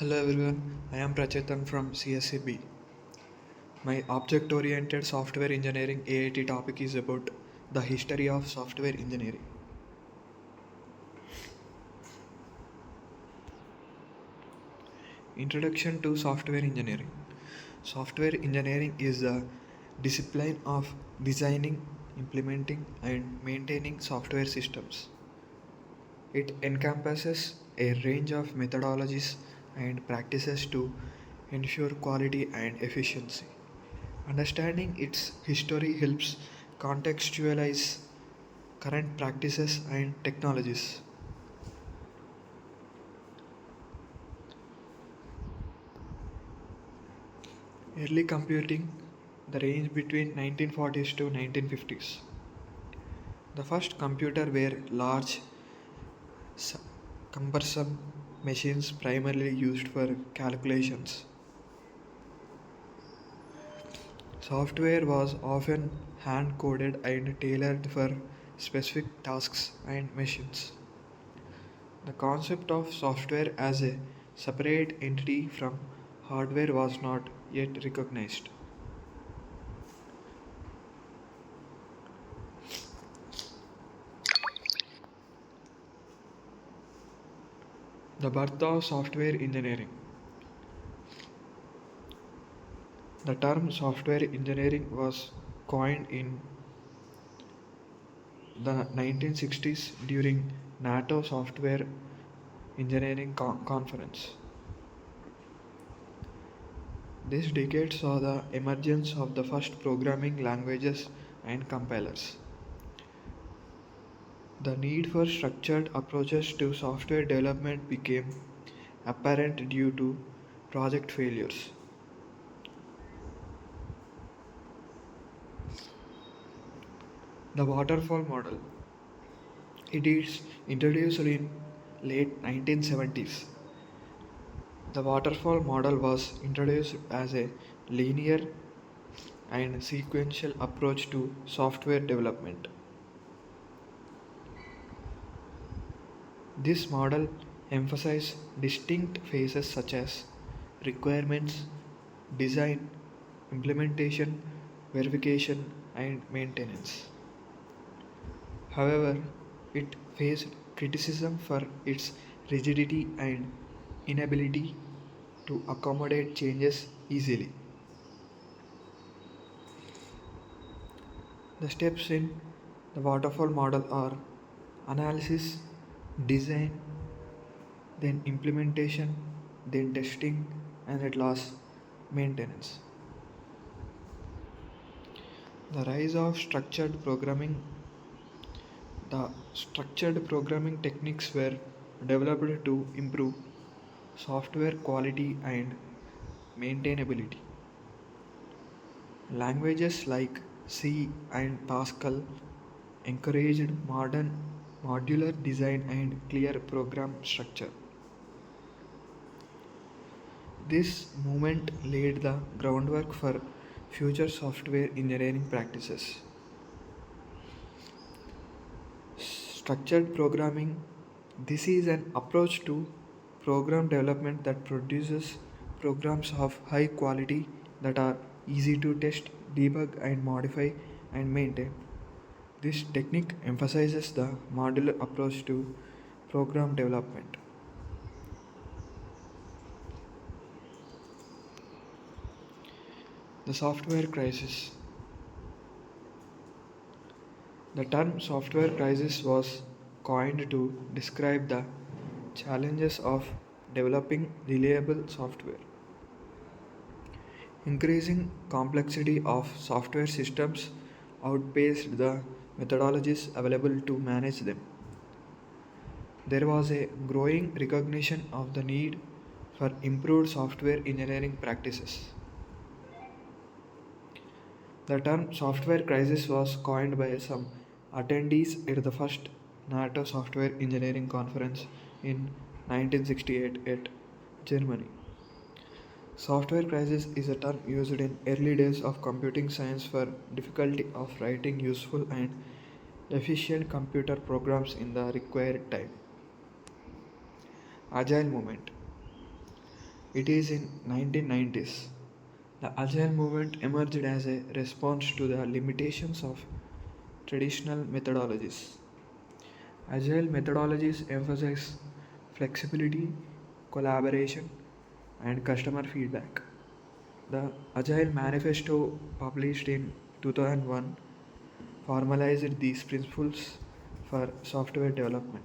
Hello everyone, I am Prachetan from CSCB. My object oriented software engineering AIT topic is about the history of software engineering. Introduction to software engineering. Software engineering is the discipline of designing, implementing, and maintaining software systems. It encompasses a range of methodologies and practices to ensure quality and efficiency. Understanding its history helps contextualize current practices and technologies. Early computing, the range between 1940s to 1950s. The first computer were large, s- cumbersome machines primarily used for calculations. Software was often hand coded and tailored for specific tasks and machines. The concept of software as a separate entity from hardware was not yet recognized. The birth of software engineering. The term software engineering was coined in the 1960s during NATO Software Engineering Conference. This decade saw the emergence of the first programming languages and compilers. The need for structured approaches to software development became apparent due to project failures. The waterfall model. It is introduced in late 1970s. The waterfall model was introduced as a linear and sequential approach to software development. This model emphasizes distinct phases such as requirements, design, implementation, verification, and maintenance. However, it faced criticism for its rigidity and inability to accommodate changes easily. The steps in the waterfall model are analysis, design, then implementation, then testing, and at last maintenance. The rise of structured programming. The structured programming techniques were developed to improve software quality and maintainability. Languages like C and Pascal encouraged modern modular design and clear program structure. This movement laid the groundwork for future software engineering practices. Structured programming. This is an approach to program development that produces programs of high quality that are easy to test, debug, and modify and maintain. This technique emphasizes the modular approach to program development. The software crisis. The term software crisis was coined to describe the challenges of developing reliable software. Increasing complexity of software systems outpaced the methodologies available to manage them. There was a growing recognition of the need for improved software engineering practices. The term software crisis was coined by some attendees at the first NATO Software Engineering Conference in 1968 at Germany. Software crisis is a term used in early days of computing science for difficulty of writing useful and efficient computer programs in the required time. Agile movement. It is in 1990s. The Agile movement emerged as a response to the limitations of traditional methodologies. Agile methodologies emphasize flexibility, collaboration, and customer feedback. The Agile Manifesto, published in 2001, formalized these principles for software development.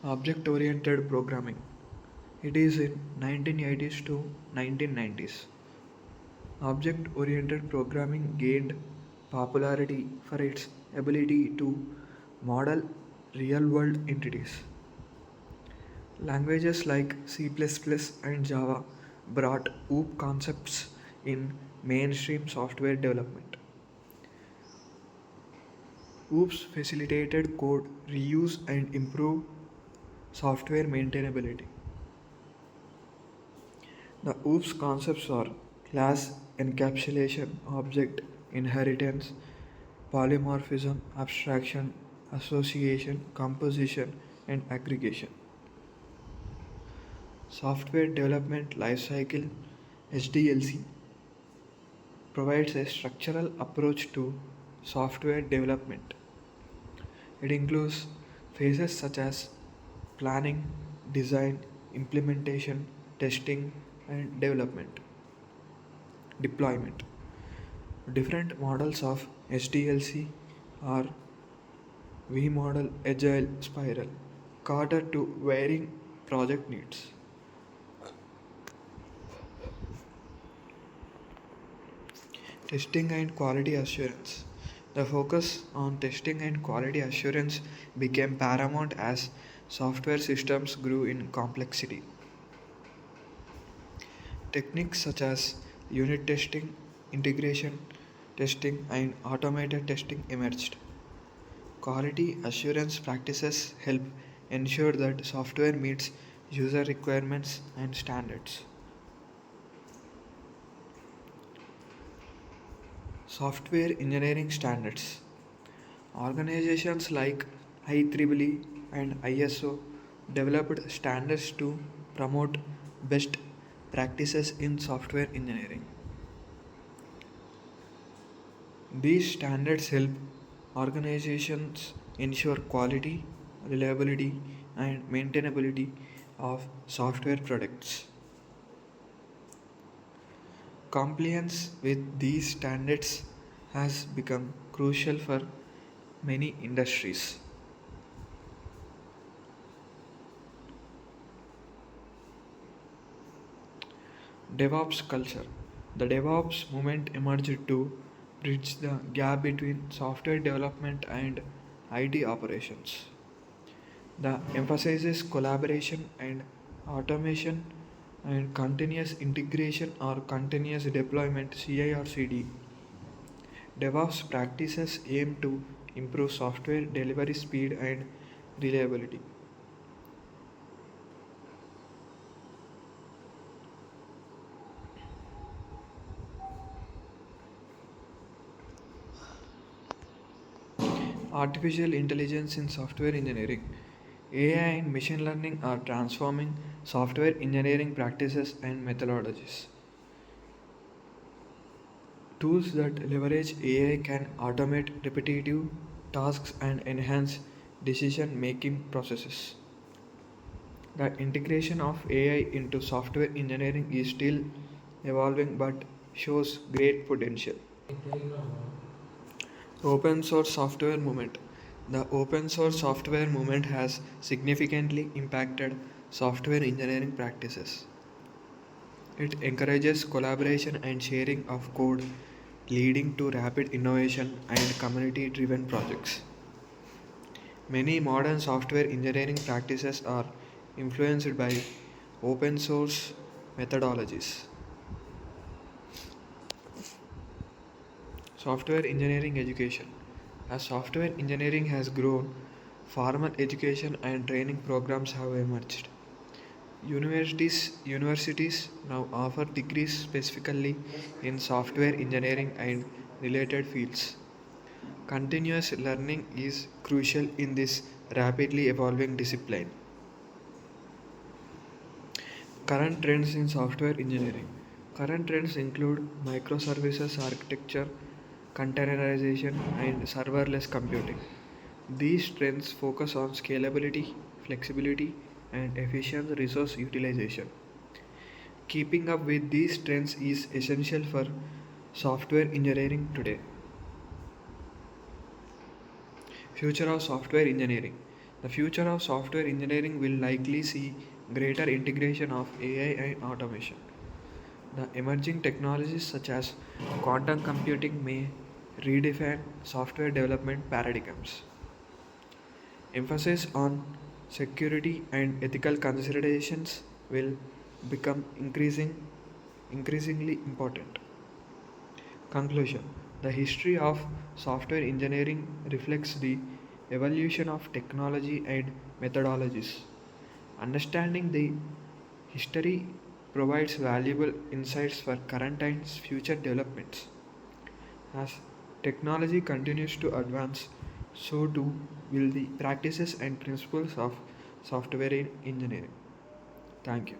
Object oriented programming. It is in 1980s to 1990s. Object oriented programming gained popularity for its ability to model real world entities. Languages like C++ and Java brought OOP concepts in mainstream software development. OOPs facilitated code reuse and improved software maintainability. The OOPs concepts are class encapsulation, object inheritance, polymorphism, abstraction, association, composition, and aggregation. Software Development Lifecycle SDLC provides a structural approach to software development. It includes phases such as planning, design, implementation, testing, and development. Deployment. Different models of SDLC are V model, Agile, Spiral, cater to varying project needs. Testing and quality assurance. The focus on testing and quality assurance became paramount as software systems grew in complexity. Techniques such as unit testing, integration testing, and automated testing emerged. Quality assurance practices help ensure that software meets user requirements and standards. Software engineering standards. Organizations like IEEE and ISO developed standards to promote best practices in software engineering. These standards help organizations ensure quality, reliability, and maintainability of software products. Compliance with these standards has become crucial for many industries. DevOps culture. The DevOps movement emerged to bridge the gap between software development and IT operations. The emphasizes collaboration and automation and continuous integration or continuous deployment CI or CD. DevOps practices aim to improve software delivery speed and reliability. Artificial intelligence in software engineering. AI and machine learning are transforming software engineering practices and methodologies. Tools that leverage AI can automate repetitive tasks and enhance decision making processes. The integration of AI into software engineering is still evolving but shows great potential. Open source software movement. The open source software movement has significantly impacted software engineering practices. It encourages collaboration and sharing of code, leading to rapid innovation and community driven projects. Many modern software engineering practices are influenced by open source methodologies. Software engineering education. As software engineering has grown, formal education and training programs have emerged. Universities now offer degrees specifically in software engineering and related fields. Continuous learning is crucial in this rapidly evolving discipline. Current trends in software engineering. Current trends include microservices architecture, containerization, and serverless computing. These trends focus on scalability, flexibility, and efficient resource utilization. Keeping up with these trends is essential for software engineering today. Future of software engineering. The future of software engineering will likely see greater integration of AI and automation. The emerging technologies such as quantum computing may redefine software development paradigms. Emphasis on security and ethical considerations will become increasingly important. Conclusion. The history of software engineering reflects the evolution of technology and methodologies. Understanding the history provides valuable insights for current and future developments. As technology continues to advance, so too will the practices and principles of software engineering. Thank you.